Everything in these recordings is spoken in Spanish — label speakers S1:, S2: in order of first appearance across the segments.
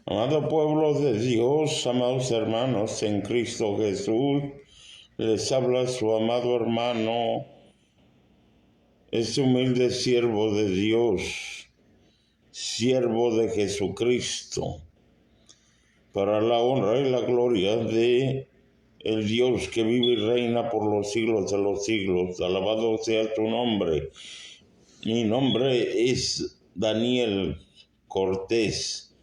S1: Amado pueblo de Dios, amados hermanos en Cristo Jesús, les habla su amado hermano, este humilde siervo de Dios, siervo de Jesucristo, para la honra y la gloria de el Dios que vive y reina por los siglos de los siglos. Alabado sea tu nombre. Mi nombre es Daniel Cortés,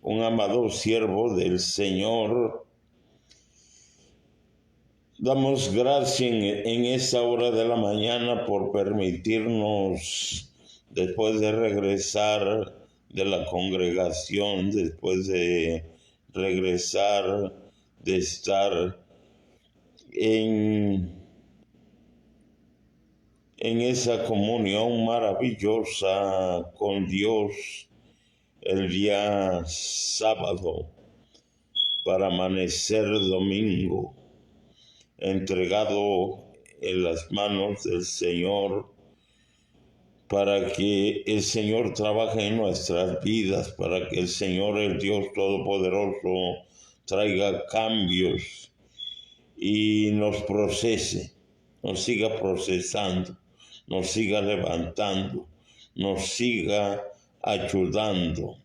S1: un amado siervo del Señor. Damos gracias en esta hora de la mañana por permitirnos, después de regresar de la congregación, después de regresar de estar en esa comunión maravillosa con Dios el día sábado para amanecer domingo, entregado en las manos del Señor para que el Señor trabaje en nuestras vidas, para que el Señor, el Dios Todopoderoso, traiga cambios y nos procese, nos siga procesando, nos siga levantando, nos siga ayudando.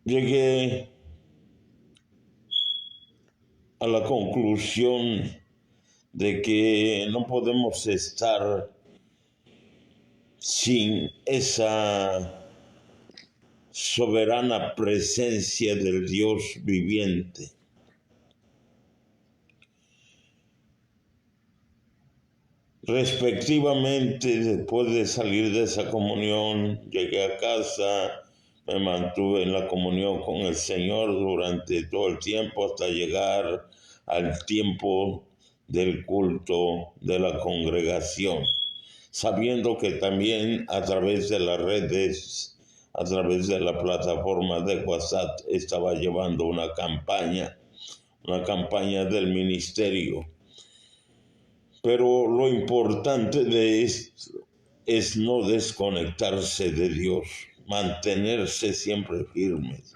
S1: Llegué a la conclusión de que no podemos estar sin esa soberana presencia del Dios viviente. Respectivamente, después de salir de esa comunión, llegué a casa, me mantuve en la comunión con el Señor durante todo el tiempo hasta llegar al tiempo del culto de la congregación, sabiendo que también a través de las redes, a través de la plataforma de WhatsApp, estaba llevando una campaña del ministerio. Pero lo importante de esto es no desconectarse de Dios, mantenerse siempre firmes.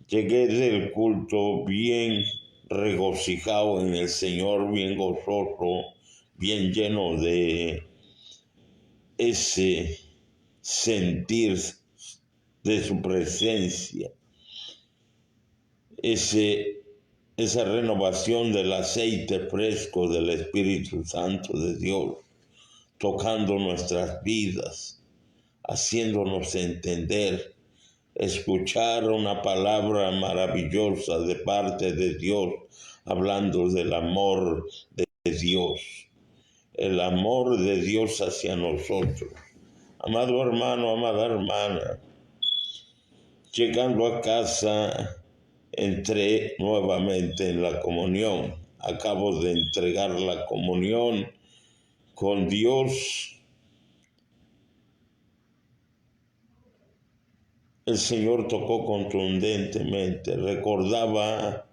S1: Llegué del culto bien regocijado en el Señor, bien gozoso, bien lleno de ese sentir de su presencia, esa renovación del aceite fresco del Espíritu Santo de Dios, tocando nuestras vidas, haciéndonos entender, escuchar una palabra maravillosa de parte de Dios, hablando del amor de Dios, el amor de Dios hacia nosotros. Amado hermano, amada hermana, llegando a casa, entré nuevamente en la comunión. Acabo de entregar la comunión con Dios. El Señor tocó contundentemente. Recordaba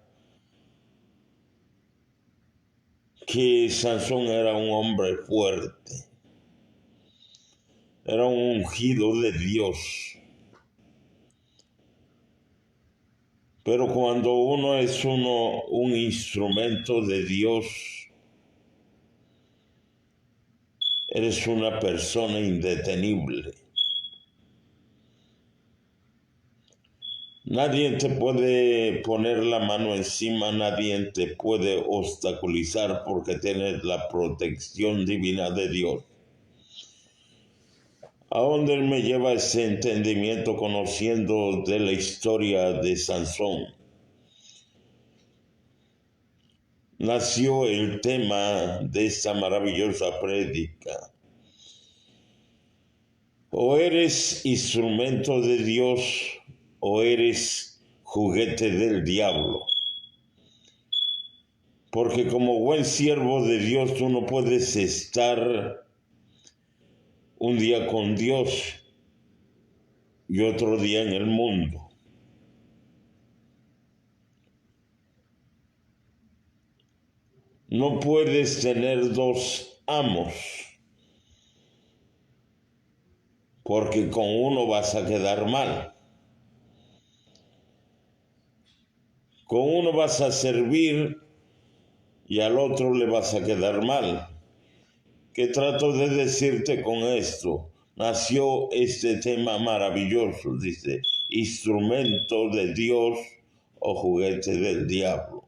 S1: que Sansón era un hombre fuerte. Era un ungido de Dios. Pero cuando uno es un instrumento de Dios, eres una persona indetenible. Nadie te puede poner la mano encima, nadie te puede obstaculizar porque tienes la protección divina de Dios. ¿A dónde me lleva ese entendimiento conociendo de la historia de Sansón? Nació el tema de esta maravillosa prédica. O eres instrumento de Dios o eres juguete del diablo. Porque como buen siervo de Dios tú no puedes estar un día con Dios y otro día en el mundo. No puedes tener dos amos. porque con uno vas a quedar mal. Con uno vas a servir y al otro le vas a quedar mal. ¿Qué trato de decirte con esto? Nació este tema maravilloso, dice, instrumento de Dios o juguete del diablo.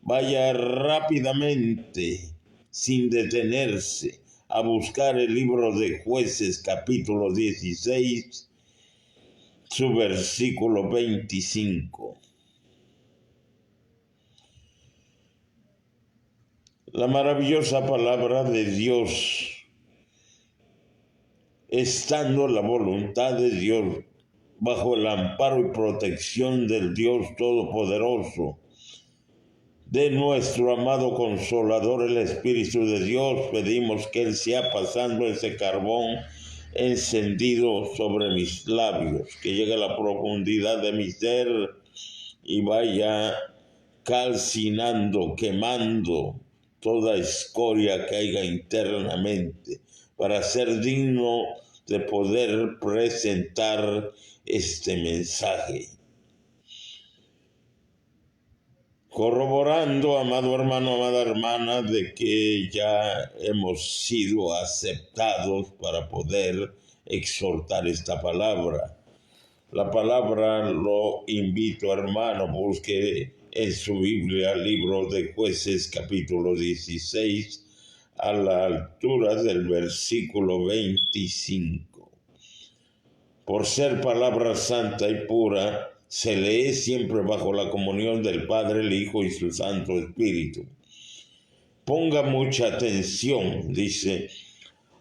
S1: Vaya rápidamente, sin detenerse, a buscar el libro de Jueces, capítulo 16, su versículo 25. La maravillosa palabra de Dios, estando la voluntad de Dios bajo el amparo y protección del Dios Todopoderoso, de nuestro amado Consolador, el Espíritu de Dios, pedimos que Él sea pasando ese carbón encendido sobre mis labios, que llegue a la profundidad de mi ser y vaya calcinando, quemando toda escoria que haya internamente, para ser digno de poder presentar este mensaje. Corroborando, amado hermano, amada hermana, de que ya hemos sido aceptados para poder exhortar esta palabra. La palabra, lo invito, hermano, busque en su Biblia, libro de Jueces, capítulo 16, a la altura del versículo 25. Por ser palabra santa y pura, se lee siempre bajo la comunión del Padre, el Hijo y su Santo Espíritu. Ponga mucha atención, dice,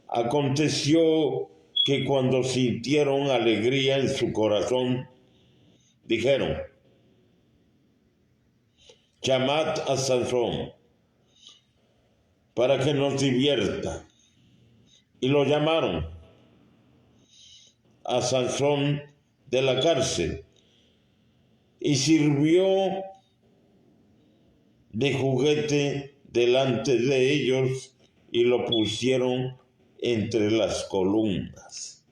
S1: aconteció que cuando sintieron alegría en su corazón, dijeron, llamad a Sansón para que nos divierta. Y lo llamaron a Sansón de la cárcel y sirvió de juguete delante de ellos y lo pusieron entre las columnas.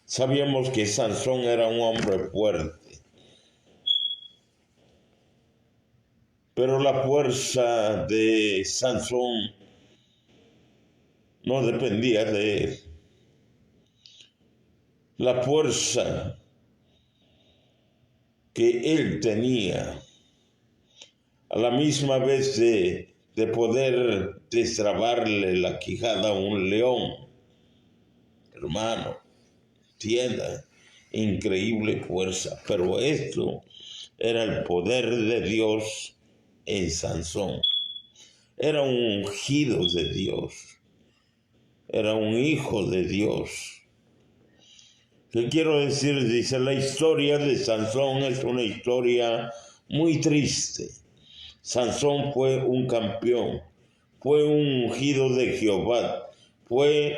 S1: Sabíamos que Sansón era un hombre fuerte, pero la fuerza de Sansón no dependía de él. La fuerza que él tenía, a la misma vez de poder destrabarle la quijada a un león, hermano, entienda, increíble fuerza, pero esto era el poder de Dios en Sansón. Era un ungido de Dios, era un hijo de Dios. ¿Qué quiero decir? Dice, la historia de Sansón es una historia muy triste. Sansón fue un campeón, fue un ungido de Jehová, fue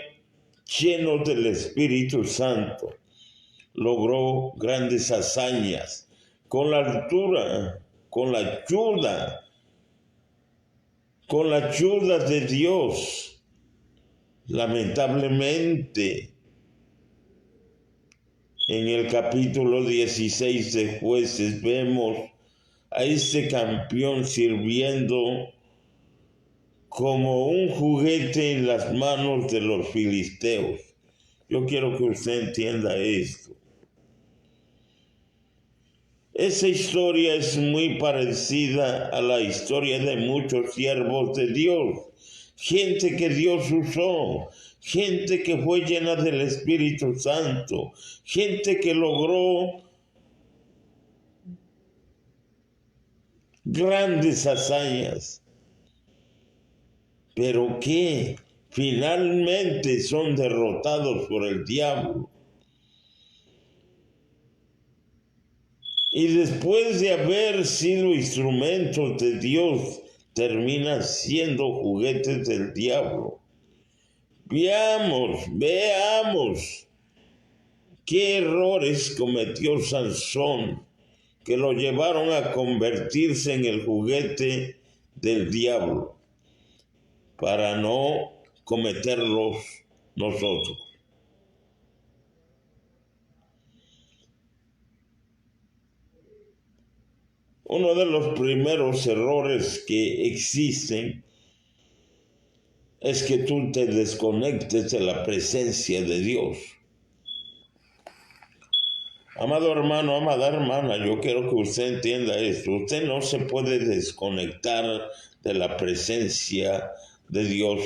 S1: lleno del Espíritu Santo, logró grandes hazañas con la altura, con la ayuda de Dios. Lamentablemente, en el capítulo 16 de Jueces vemos a este campeón sirviendo como un juguete en las manos de los filisteos. Yo quiero que usted entienda esto. Esa historia es muy parecida a la historia de muchos siervos de Dios, gente que Dios usó, gente que fue llena del Espíritu Santo, gente que logró grandes hazañas, pero que finalmente son derrotados por el diablo. Y después de haber sido instrumentos de Dios, terminan siendo juguetes del diablo. Veamos qué errores cometió Sansón, que lo llevaron a convertirse en el juguete del diablo, para no cometerlos nosotros. Uno de los primeros errores que existen es que tú te desconectes de la presencia de Dios. Amado hermano, amada hermana, yo quiero que usted entienda esto. Usted no se puede desconectar de la presencia de Dios,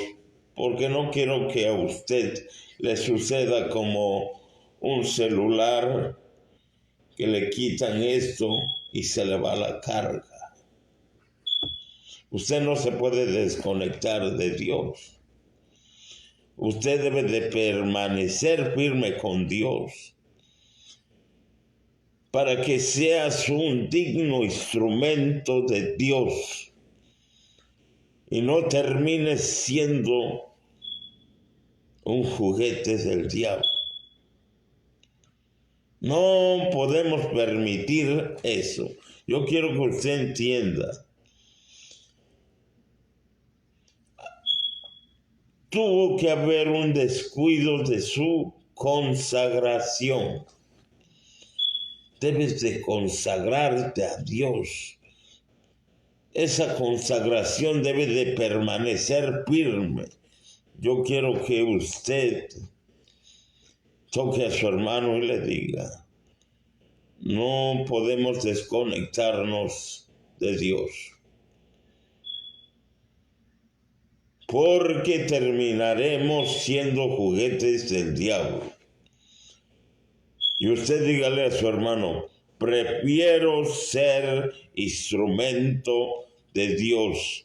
S1: porque no quiero que a usted le suceda como un celular que le quitan esto y se le va la carga. Usted no se puede desconectar de Dios. Usted debe de permanecer firme con Dios para que seas un digno instrumento de Dios y no termines siendo un juguete del diablo. No podemos permitir eso. Yo quiero que usted entienda. Tuvo que haber un descuido de su consagración. Debes de consagrarte a Dios. Esa consagración debe de permanecer firme. Yo quiero que usted toque a su hermano y le diga, no podemos desconectarnos de Dios, porque terminaremos siendo juguetes del diablo. Y usted dígale a su hermano, prefiero ser instrumento de Dios,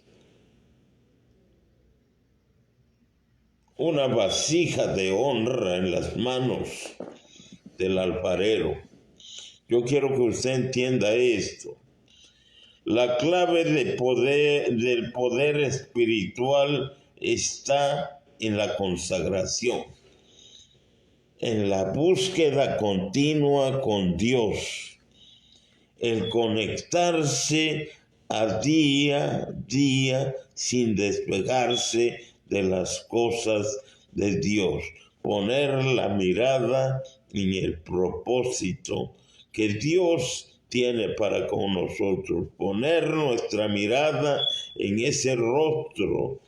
S1: una vasija de honra en las manos del alfarero. Yo quiero que usted entienda esto. La clave del poder espiritual está en la consagración, en la búsqueda continua con Dios, el conectarse a día sin despegarse de las cosas de Dios, poner la mirada en el propósito que Dios tiene para con nosotros, poner nuestra mirada en ese rostro,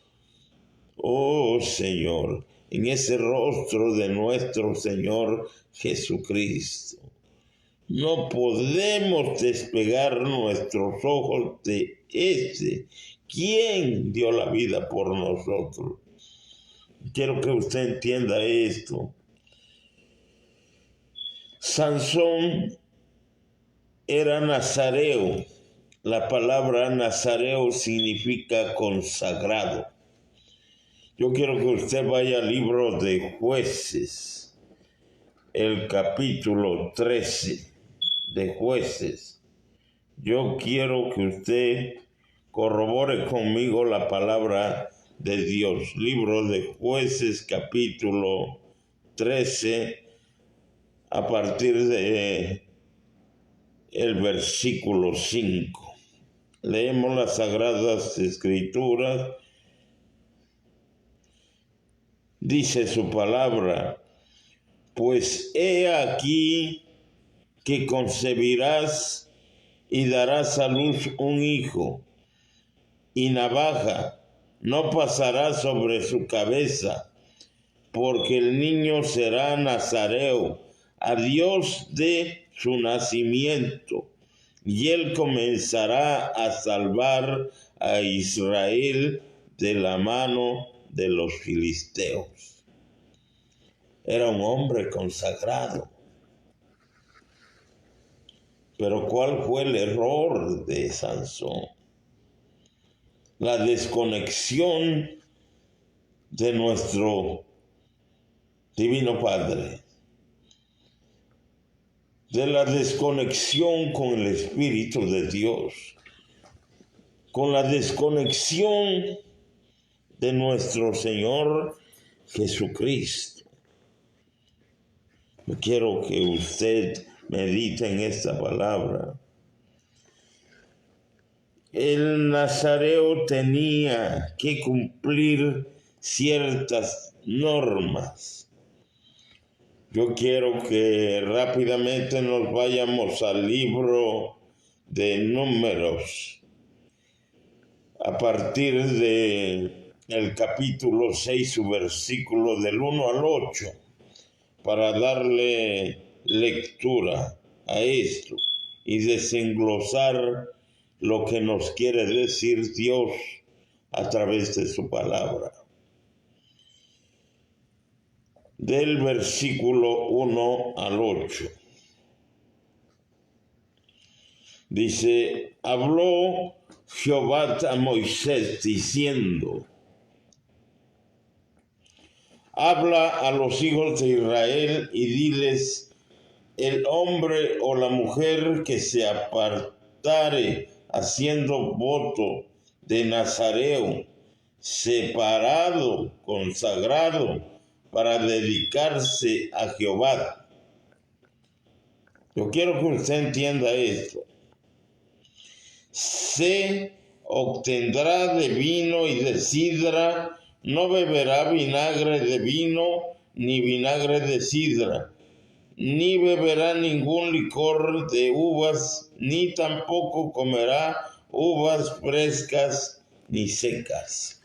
S1: oh Señor, en ese rostro de nuestro Señor Jesucristo. No podemos despegar nuestros ojos de ese. ¿Quién dio la vida por nosotros? Quiero que usted entienda esto. Sansón era nazareo. La palabra nazareo significa consagrado. Yo quiero que usted vaya al libro de Jueces, el capítulo 13 de Jueces. Yo quiero que usted corrobore conmigo la palabra de Dios. Libro de Jueces, capítulo 13, a partir de el versículo 5. Leemos las Sagradas Escrituras. Dice su palabra, pues he aquí que concebirás y darás a luz un hijo, y navaja no pasará sobre su cabeza, porque el niño será nazareo a Dios de su nacimiento, y él comenzará a salvar a Israel de la mano de los filisteos. Era un hombre consagrado. Pero ¿cuál fue el error de Sansón? La desconexión de nuestro Divino Padre, de la desconexión con el Espíritu de Dios, con la desconexión de nuestro Señor Jesucristo. Quiero que usted medite en esta palabra. El nazareo tenía que cumplir ciertas normas. Yo quiero que rápidamente nos vayamos al libro de Números, a partir de el capítulo 6, su versículo del 1 al 8, para darle lectura a esto y desenglosar lo que nos quiere decir Dios a través de su palabra. Del versículo 1 al 8. Dice, habló Jehová a Moisés diciendo, habla a los hijos de Israel y diles, el hombre o la mujer que se apartare haciendo voto de Nazareo, separado, consagrado, para dedicarse a Jehová. Yo quiero que usted entienda esto. Se obtendrá de vino y de sidra, no beberá vinagre de vino ni vinagre de sidra, ni beberá ningún licor de uvas, ni tampoco comerá uvas frescas ni secas.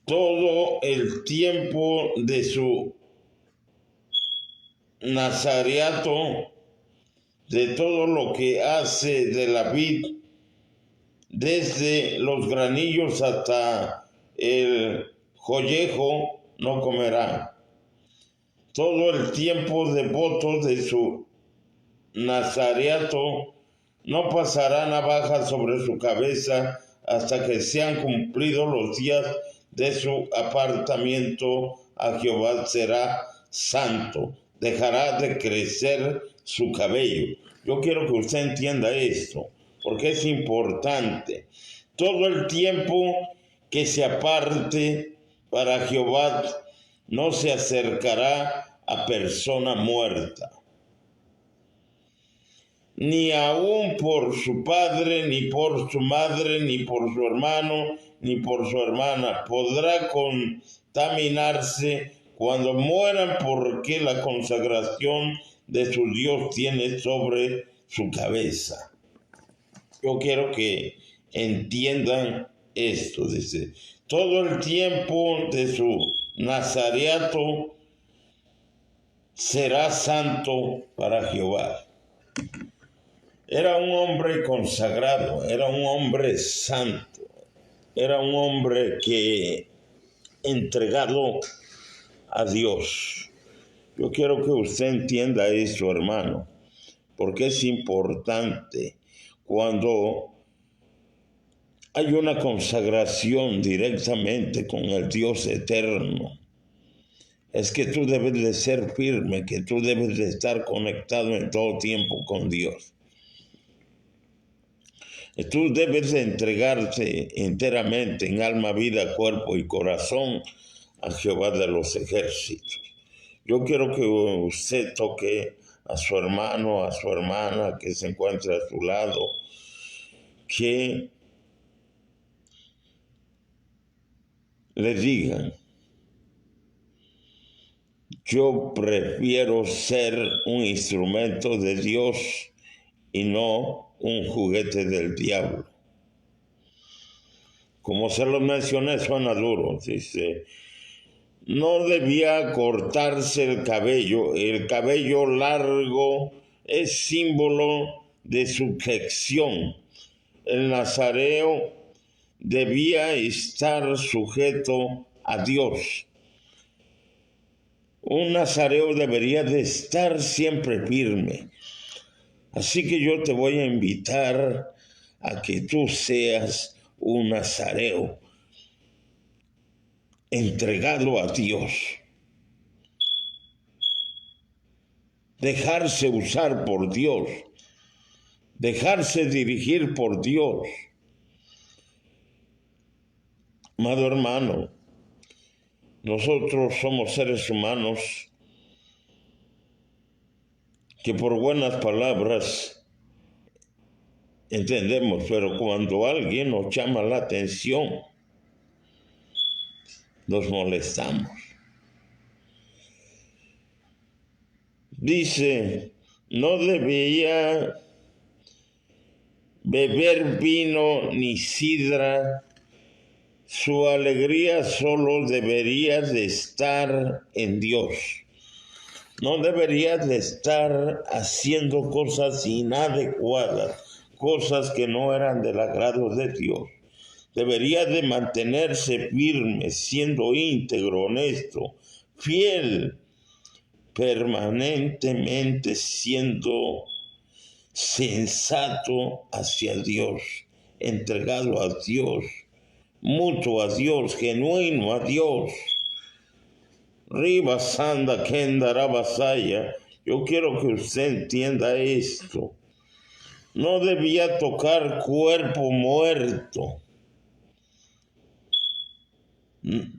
S1: Todo el tiempo de su nazareato, de todo lo que hace de la vid, desde los granillos hasta el joyejo, no comerá. Todo el tiempo de voto de su nazareato, no pasará navaja sobre su cabeza hasta que sean cumplidos los días de su apartamiento a Jehová. Será santo, dejará de crecer su cabello. Yo quiero que usted entienda esto, porque es importante. Todo el tiempo que se aparte para Jehová, no se acercará a persona muerta, ni aun por su padre, ni por su madre, ni por su hermano, ni por su hermana. Podrá contaminarse cuando mueran, porque la consagración de su Dios tiene sobre su cabeza. Yo quiero que entiendan esto. Dice, todo el tiempo de su nazareato será santo para Jehová. Era un hombre consagrado, era un hombre santo, era un hombre que entregado a Dios. Yo quiero que usted entienda eso, hermano, porque es importante cuando hay una consagración directamente con el Dios eterno. Es que tú debes de ser firme, que tú debes de estar conectado en todo tiempo con Dios. Tú debes de entregarte enteramente en alma, vida, cuerpo y corazón a Jehová de los ejércitos. Yo quiero que usted toque a su hermano, a su hermana que se encuentra a su lado, que le digan, yo prefiero ser un instrumento de Dios y no un juguete del diablo. Como se lo mencioné, suena duro. Dice, no debía cortarse el cabello. El cabello largo es símbolo de sujeción. El nazareo debía estar sujeto a Dios. Un nazareo debería de estar siempre firme. Así que yo te voy a invitar a que tú seas un nazareo entregado a Dios. Dejarse usar por Dios. Dejarse dirigir por Dios. Amado hermano, nosotros somos seres humanos que por buenas palabras entendemos, pero cuando alguien nos llama la atención, nos molestamos. Dice, no debía beber vino ni sidra. Su alegría solo debería de estar en Dios. No debería de estar haciendo cosas inadecuadas, cosas que no eran del agrado de Dios. Debería de mantenerse firme, siendo íntegro, honesto, fiel, permanentemente siendo sensato hacia Dios, entregado a Dios, mutuo a Dios, genuino a Dios. Riba Sanda Kenda Rabasaya. Yo quiero que usted entienda esto. No debía tocar cuerpo muerto.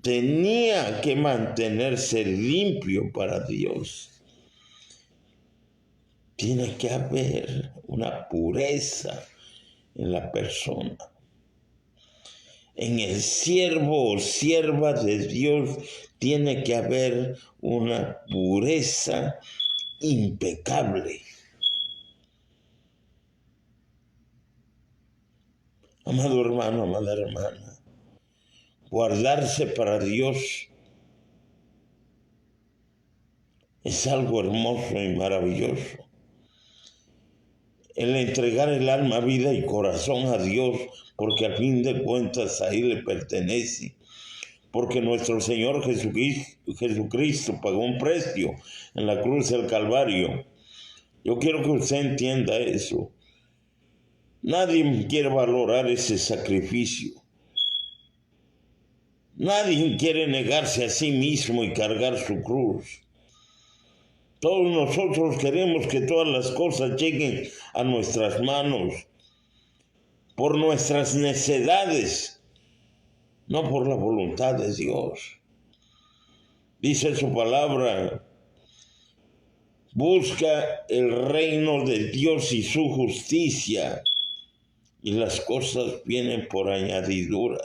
S1: Tenía que mantenerse limpio para Dios. Tiene que haber una pureza en la persona. En el siervo o sierva de Dios tiene que haber una pureza impecable. Amado hermano, amada hermana, guardarse para Dios es algo hermoso y maravilloso. El entregar el alma, vida y corazón a Dios, porque a fin de cuentas a Él le pertenece. Porque nuestro Señor Jesucristo pagó un precio en la cruz del Calvario. Yo quiero que usted entienda eso. Nadie quiere valorar ese sacrificio. Nadie quiere negarse a sí mismo y cargar su cruz. Todos nosotros queremos que todas las cosas lleguen a nuestras manos por nuestras necedades, no por la voluntad de Dios. Dice su palabra, busca el reino de Dios y su justicia, y las cosas vienen por añadidura.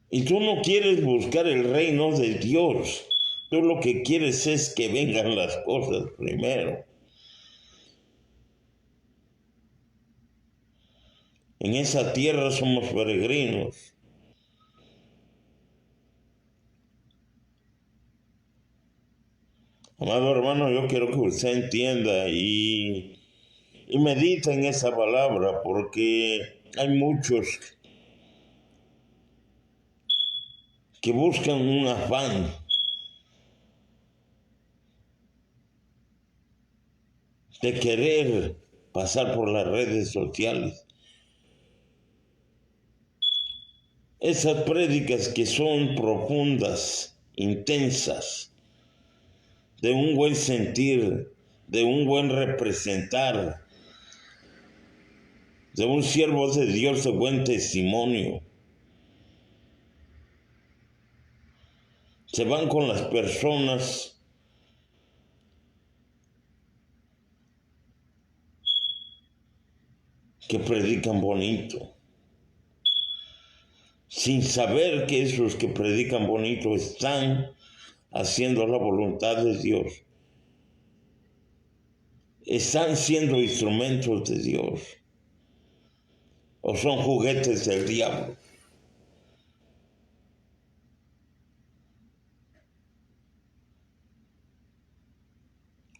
S1: Y tú no quieres buscar el reino de Dios. Tú lo que quieres es que vengan las cosas primero. En esa tierra somos peregrinos. Amado hermano, yo quiero que usted entienda y medita en esa palabra, porque hay muchos que buscan un afán de querer pasar por las redes sociales. Esas prédicas que son profundas, intensas, de un buen sentir, de un buen representar, de un siervo de Dios de buen testimonio. Se van con las personas que predican bonito, sin saber que esos que predican bonito están haciendo la voluntad de Dios. Están siendo instrumentos de Dios o son juguetes del diablo.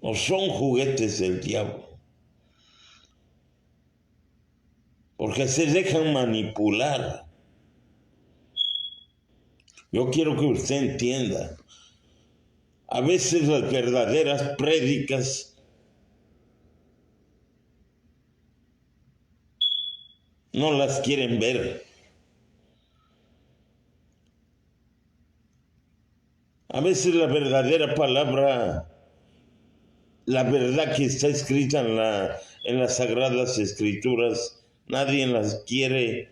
S1: O son juguetes del diablo. Porque se dejan manipular. Yo quiero que usted entienda. A veces las verdaderas prédicas no las quieren ver. A veces la verdadera palabra, la verdad que está escrita en las Sagradas Escrituras, nadie las quiere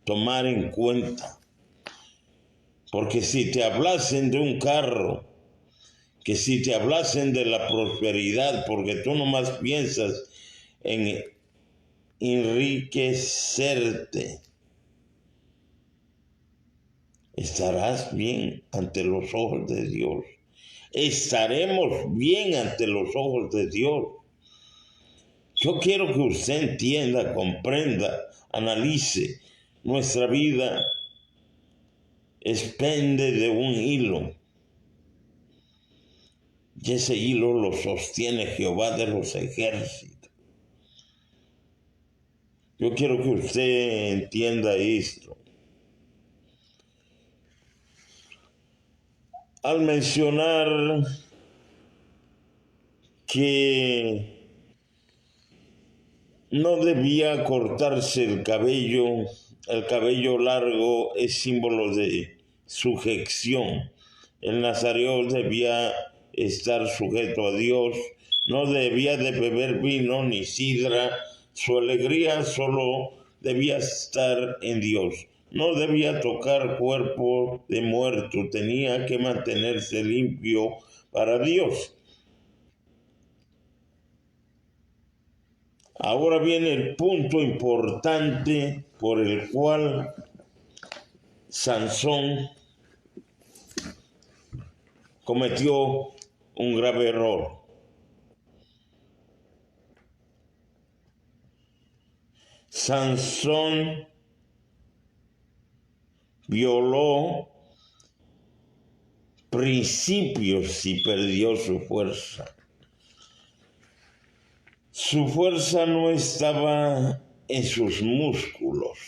S1: tomar en cuenta. Porque si te hablasen de un carro, que si te hablasen de la prosperidad, porque tú nomás piensas en enriquecerte, estarás bien ante los ojos de Dios. Estaremos bien ante los ojos de Dios. Yo quiero que usted entienda, comprenda, analice. Nuestra vida pende de un hilo. Y ese hilo lo sostiene Jehová de los ejércitos. Yo quiero que usted entienda esto. Al mencionar que no debía cortarse el cabello largo es símbolo de sujeción. El nazareo debía estar sujeto a Dios, no debía de beber vino ni sidra, su alegría solo debía estar en Dios. No debía tocar cuerpo de muerto, tenía que mantenerse limpio para Dios. Ahora viene el punto importante por el cual Sansón cometió un grave error. Sansón violó principios y perdió su fuerza. Su fuerza no estaba en sus músculos.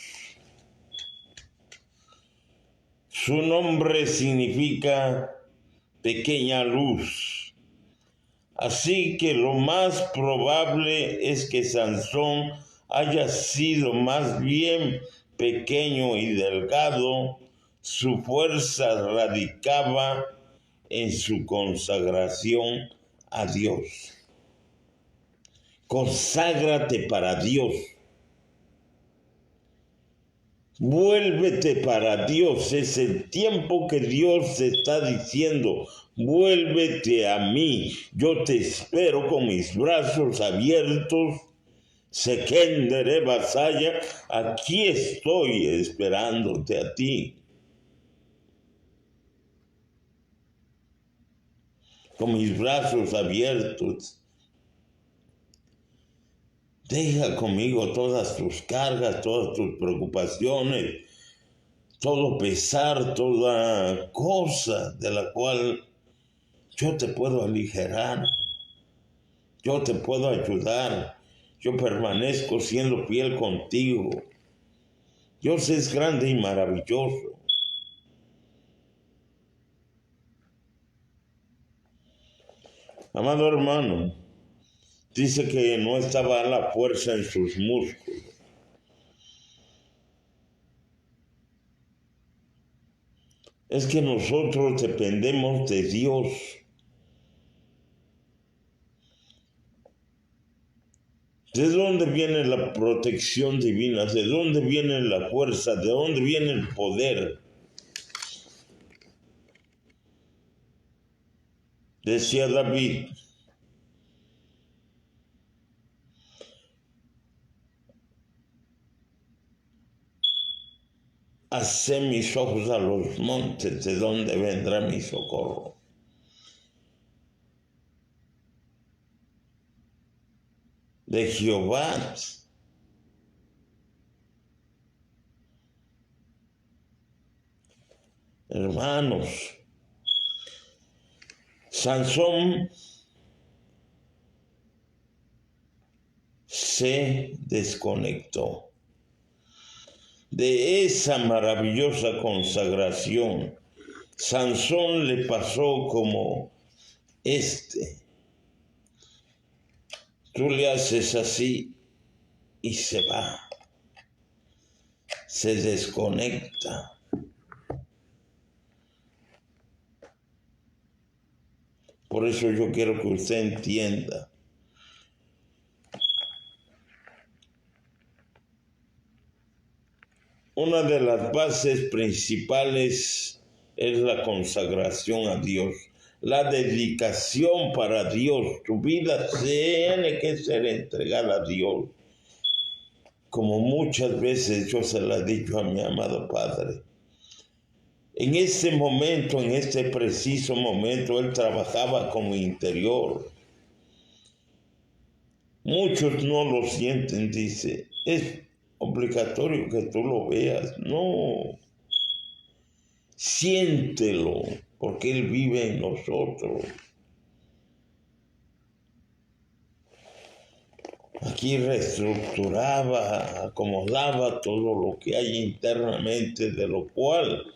S1: Su nombre significa pequeña luz. Así que lo más probable es que Sansón haya sido más bien pequeño y delgado. Su fuerza radicaba en su consagración a Dios. Conságrate para Dios. Vuélvete para Dios. Es el tiempo que Dios te está diciendo: vuélvete a mí. Yo te espero con mis brazos abiertos. Sekendere Basaya, aquí estoy esperándote a ti. Con mis brazos abiertos. Deja conmigo todas tus cargas, todas tus preocupaciones, todo pesar, toda cosa de la cual yo te puedo aligerar, yo te puedo ayudar, yo permanezco siendo fiel contigo. Dios es grande y maravilloso. Amado hermano, dice que no estaba la fuerza en sus músculos. Es que nosotros dependemos de Dios. ¿De dónde viene la protección divina? ¿De dónde viene la fuerza? ¿De dónde viene el poder? Decía David: hacé mis ojos a los montes, ¿de dónde vendrá mi socorro? De Jehová. Hermanos, Sansón se desconectó de esa maravillosa consagración. Sansón le pasó como tú le haces así y se va, se desconecta. Por eso yo quiero que usted entienda. Una de las bases principales es la consagración a Dios, la dedicación para Dios. Tu vida tiene que ser entregada a Dios. Como muchas veces yo se la he dicho a mi amado Padre, En ese momento, en este preciso momento, él trabajaba con mi interior. Muchos no lo sienten, dice. Es obligatorio que tú lo veas. No. Siéntelo, porque Él vive en nosotros. Aquí reestructuraba, acomodaba todo lo que hay internamente, de lo cual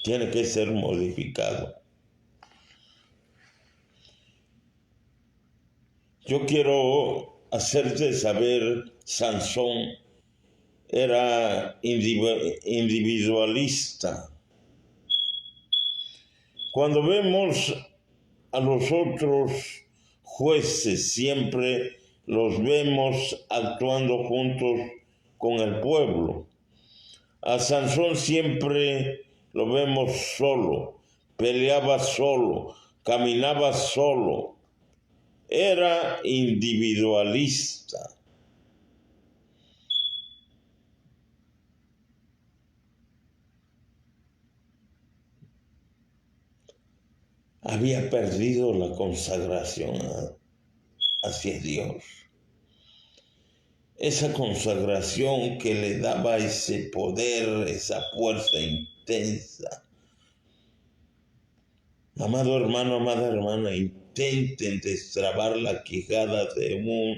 S1: tiene que ser modificado. Yo quiero hacerte saber, Sansón era individualista. Cuando vemos a los otros jueces, siempre los vemos actuando juntos con el pueblo. A Sansón siempre lo vemos solo, peleaba solo, caminaba solo. Era individualista. Había perdido la consagración hacia Dios. Esa consagración que le daba ese poder, esa fuerza intensa. Amado hermano, amada hermana, intenten destrabar la quijada de un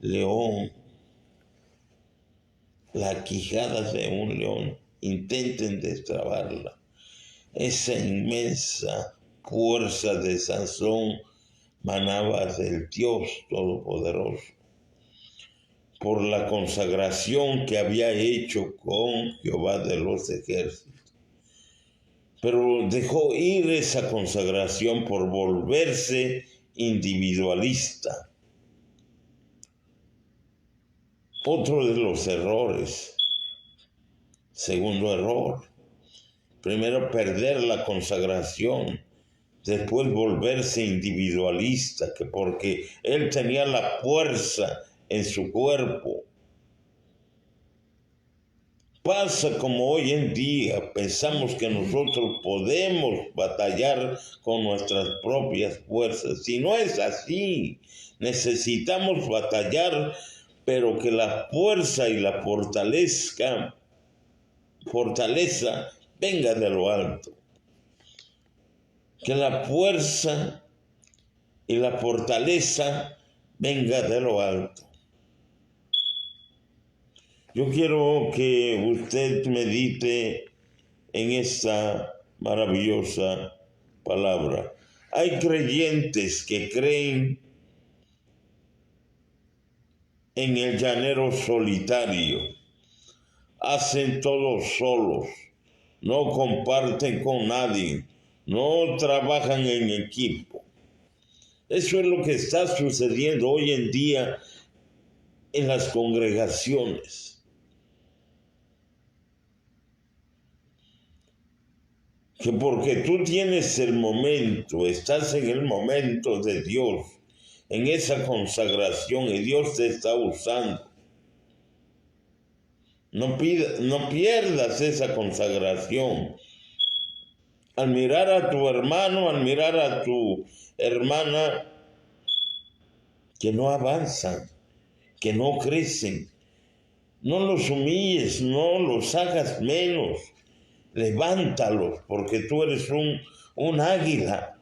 S1: león. La quijada de un león. Intenten destrabarla. Esa inmensa fuerza de Sansón manaba del Dios Todopoderoso, por la consagración que había hecho con Jehová de los ejércitos. Pero dejó ir esa consagración por volverse individualista. Otro de los errores. Segundo error. Primero perder la consagración, después volverse individualista, que porque él tenía la fuerza en su cuerpo. Pasa como hoy en día, pensamos que nosotros podemos batallar con nuestras propias fuerzas. Si no es así, necesitamos batallar, pero que la fuerza y la fortaleza venga de lo alto. Que la fuerza y la fortaleza venga de lo alto. Yo quiero que usted medite en esta maravillosa palabra. Hay creyentes que creen en el llanero solitario. Hacen todo solos. No comparten con nadie. No trabajan en equipo. Eso es lo que está sucediendo hoy en día en las congregaciones. Que porque tú tienes el momento, estás en el momento de Dios, en esa consagración, y Dios te está usando. No pierdas esa consagración. Al mirar a tu hermano, al mirar a tu hermana, que no avanzan, que no crecen, no los humilles, no los hagas menos. Levántalos, porque tú eres un águila.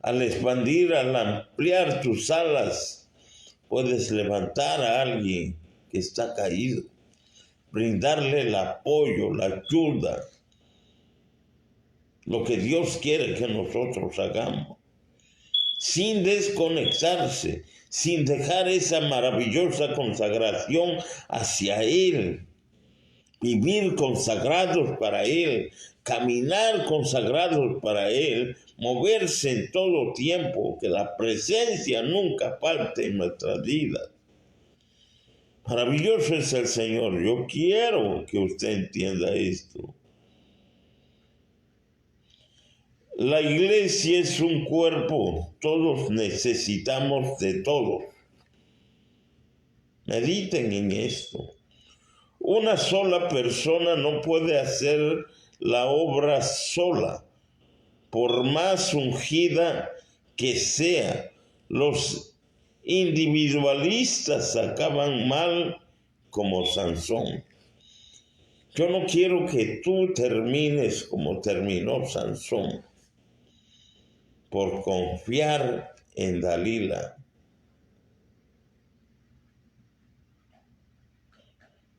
S1: Al expandir, al ampliar tus alas, puedes levantar a alguien que está caído, brindarle el apoyo, la ayuda, lo que Dios quiere que nosotros hagamos, sin desconectarse, sin dejar esa maravillosa consagración hacia Él. Vivir consagrados para Él, caminar consagrados para Él, moverse en todo tiempo, que la presencia nunca falte en nuestras vidas. Maravilloso es el Señor. Yo quiero que usted entienda esto. La iglesia es un cuerpo, todos necesitamos de todos. Mediten en esto. Una sola persona no puede hacer la obra sola, por más ungida que sea. Los individualistas acaban mal como Sansón. Yo no quiero que tú termines como terminó Sansón, por confiar en Dalila.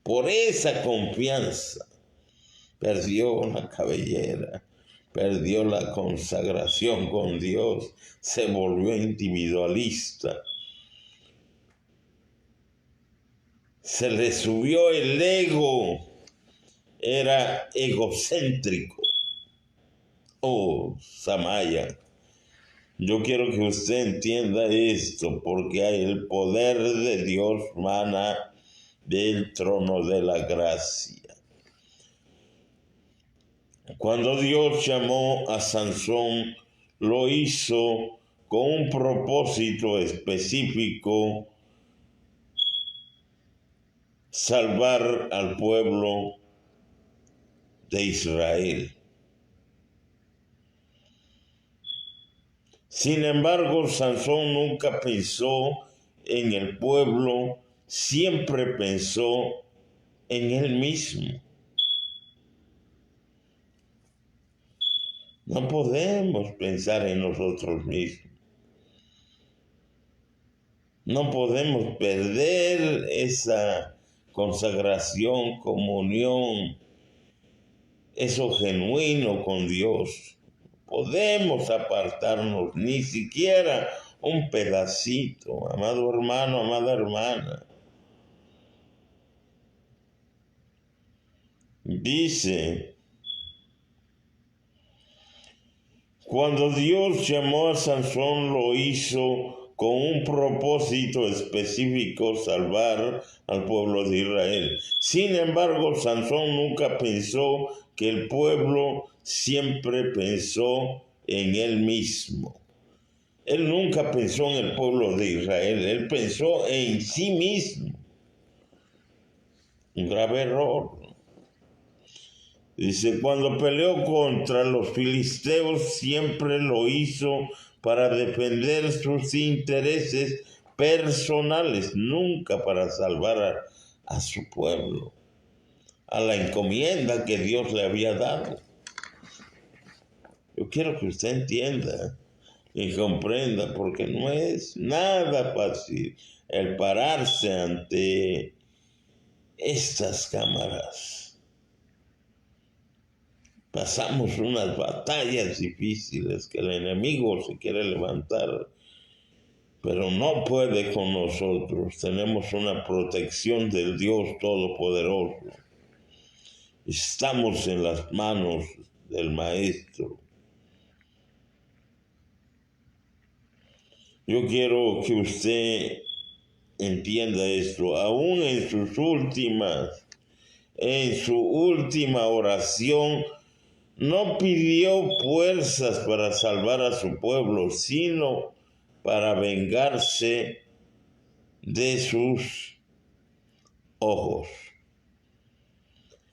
S1: Por esa confianza perdió la cabellera, perdió la consagración con Dios, se volvió individualista. Se le subió el ego, era egocéntrico. Oh, Samaya, yo quiero que usted entienda esto, porque hay el poder de Dios mana del trono de la gracia. Cuando Dios llamó a Sansón, lo hizo con un propósito específico: salvar al pueblo de Israel. Sin embargo, Sansón nunca pensó en el pueblo, siempre pensó en él mismo. No podemos pensar en nosotros mismos. No podemos perder esa consagración, comunión, eso genuino con Dios. Podemos apartarnos, ni siquiera un pedacito, amado hermano, amada hermana. Dice: cuando Dios llamó a Sansón, lo hizo con un propósito específico: salvar al pueblo de Israel. Sin embargo, Sansón nunca pensó que el pueblo, siempre pensó en él mismo. Él nunca pensó en el pueblo de Israel, él pensó en sí mismo. Un grave error. Dice: cuando peleó contra los filisteos, siempre lo hizo para defender sus intereses personales, nunca para salvar a su pueblo, a la encomienda que Dios le había dado. Yo quiero que usted entienda y comprenda, porque no es nada fácil el pararse ante estas cámaras. Pasamos unas batallas difíciles que el enemigo se quiere levantar, pero no puede con nosotros. Tenemos una protección del Dios Todopoderoso. Estamos en las manos del Maestro. Yo quiero que usted entienda esto. Aún en su última oración, no pidió fuerzas para salvar a su pueblo, sino para vengarse de sus ojos.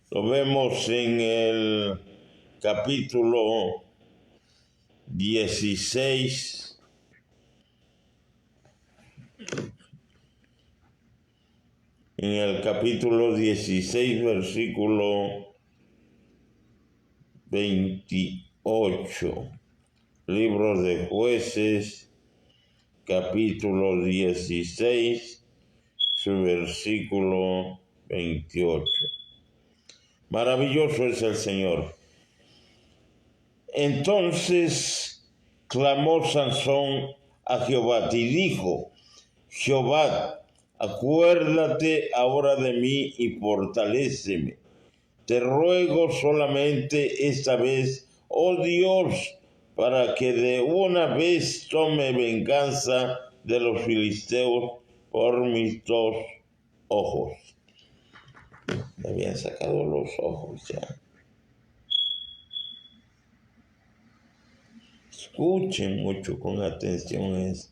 S1: Lo vemos en el capítulo 16, versículo 28. Libro de Jueces, capítulo 16, su versículo 28. Maravilloso es el Señor. Entonces clamó Sansón a Jehová y dijo: Jehová, acuérdate ahora de mí y fortaléceme. Te ruego solamente esta vez, oh Dios, para que de una vez tome venganza de los filisteos por mis dos ojos. Me habían sacado los ojos ya. Escuchen mucho con atención esto.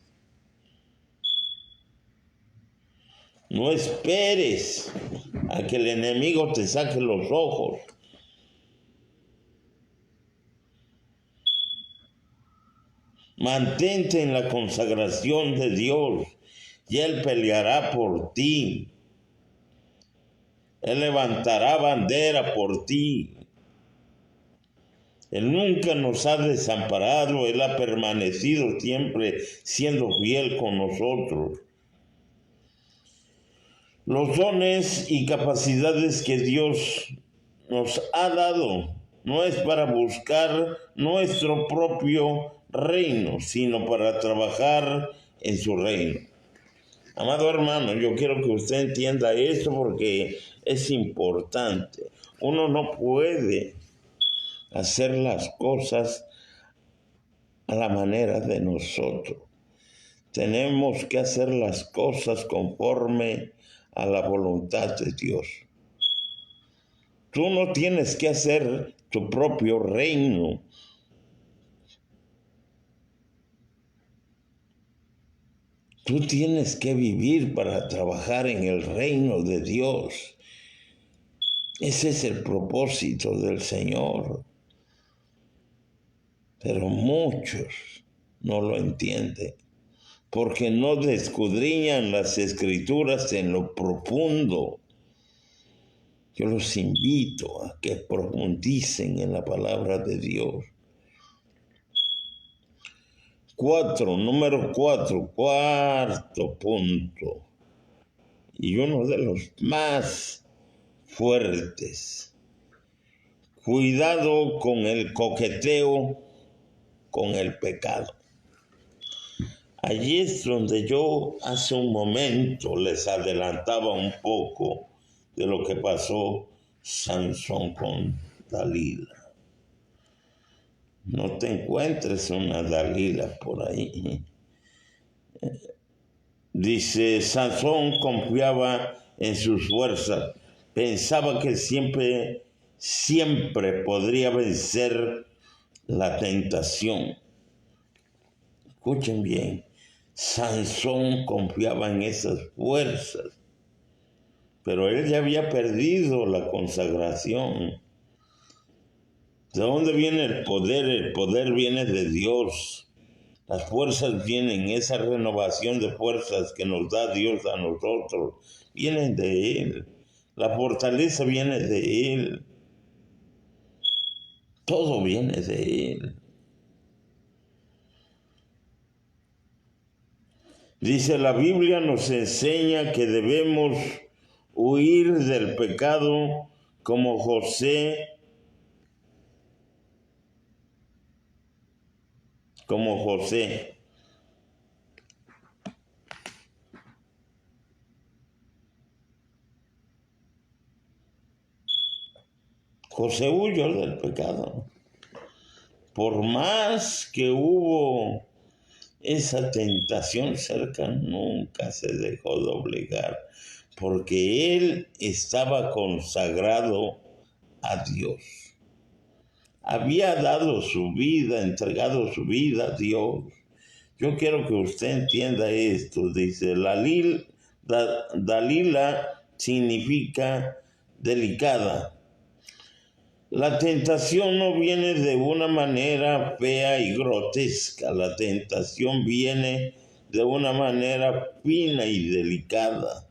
S1: No esperes a que el enemigo te saque los ojos. Mantente en la consagración de Dios y Él peleará por ti. Él levantará bandera por ti. Él nunca nos ha desamparado, Él ha permanecido siempre siendo fiel con nosotros. Los dones y capacidades que Dios nos ha dado no es para buscar nuestro propio reino, sino para trabajar en su reino. Amado hermano, yo quiero que usted entienda esto porque es importante. Uno no puede hacer las cosas a la manera de nosotros. Tenemos que hacer las cosas conforme a la voluntad de Dios. Tú no tienes que hacer tu propio reino. Tú tienes que vivir para trabajar en el reino de Dios. Ese es el propósito del Señor. Pero muchos no lo entienden, porque no escudriñan las Escrituras en lo profundo. Yo los invito a que profundicen en la palabra de Dios. Número 4, cuarto punto, y uno de los más fuertes. Cuidado con el coqueteo con el pecado. Allí es donde yo hace un momento les adelantaba un poco de lo que pasó Sansón con Dalila. No te encuentres una Dalila por ahí. Dice, Sansón confiaba en sus fuerzas, pensaba que siempre podría vencer la tentación. Escuchen bien, Sansón confiaba en esas fuerzas, pero él ya había perdido la consagración. ¿De dónde viene el poder? El poder viene de Dios. Las fuerzas vienen, esa renovación de fuerzas que nos da Dios a nosotros, vienen de Él. La fortaleza viene de Él. Todo viene de Él. Dice, la Biblia nos enseña que debemos huir del pecado como José huyó del pecado. Por más que hubo esa tentación cerca, nunca se dejó doblegar, porque él estaba consagrado a Dios. Había dado su vida, entregado su vida a Dios. Yo quiero que usted entienda esto. Dice, Dalila significa delicada. La tentación no viene de una manera fea y grotesca. La tentación viene de una manera fina y delicada.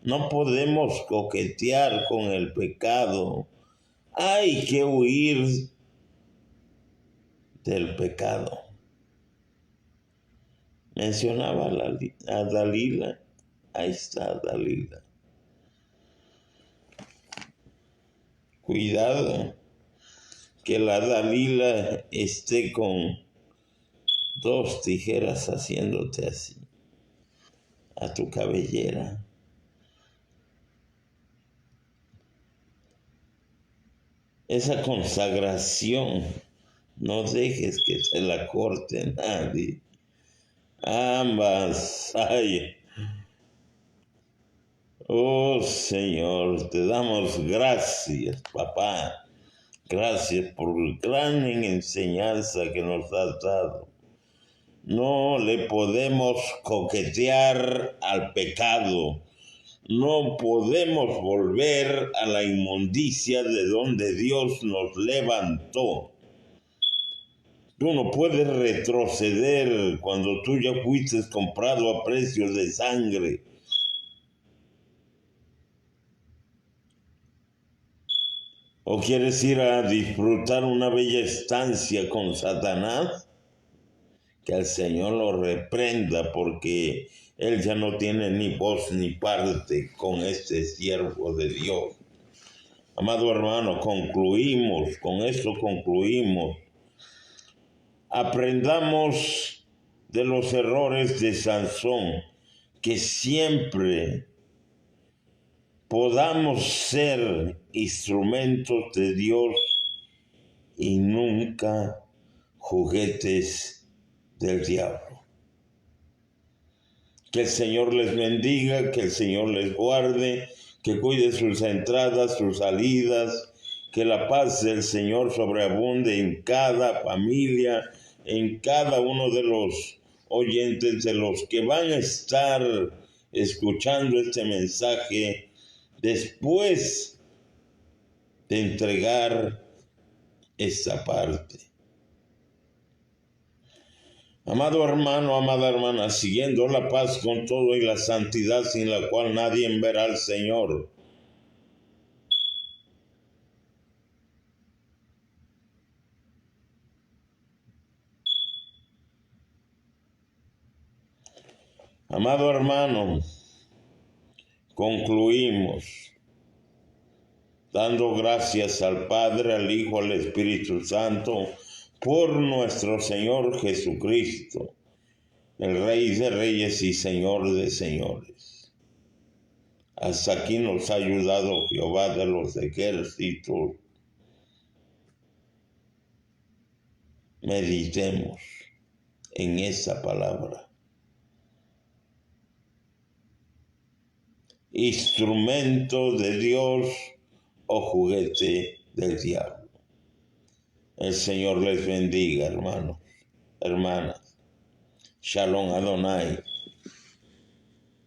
S1: No podemos coquetear con el pecado. Hay que huir del pecado. Mencionaba a Dalila. Ahí está Dalila. Cuidado que la Dalila esté con 2 tijeras haciéndote así a tu cabellera. Esa consagración no dejes que te la corte nadie. Ambas. Ay. Oh Señor, te damos gracias, papá. Gracias por la gran enseñanza que nos has dado. No le podemos coquetear al pecado. No podemos volver a la inmundicia de donde Dios nos levantó. Tú no puedes retroceder cuando tú ya fuiste comprado a precio de sangre. ¿O quieres ir a disfrutar una bella estancia con Satanás? Que el Señor lo reprenda, porque Él ya no tiene ni voz ni parte con este siervo de Dios. Amado hermano, con esto concluimos. Aprendamos de los errores de Sansón, que siempre podamos ser instrumentos de Dios y nunca juguetes del diablo. Que el Señor les bendiga, que el Señor les guarde, que cuide sus entradas, sus salidas, que la paz del Señor sobreabunde en cada familia, en cada uno de los oyentes, de los que van a estar escuchando este mensaje después de entregar esta parte. Amado hermano, amada hermana, siguiendo la paz con todo y la santidad sin la cual nadie verá al Señor. Amado hermano, concluimos dando gracias al Padre, al Hijo, al Espíritu Santo, por nuestro Señor Jesucristo, el Rey de Reyes y Señor de Señores. Hasta aquí nos ha ayudado Jehová de los ejércitos. Meditemos en esa palabra. Instrumento de Dios o juguete del diablo. El Señor les bendiga, hermanos, hermanas. Shalom Adonai.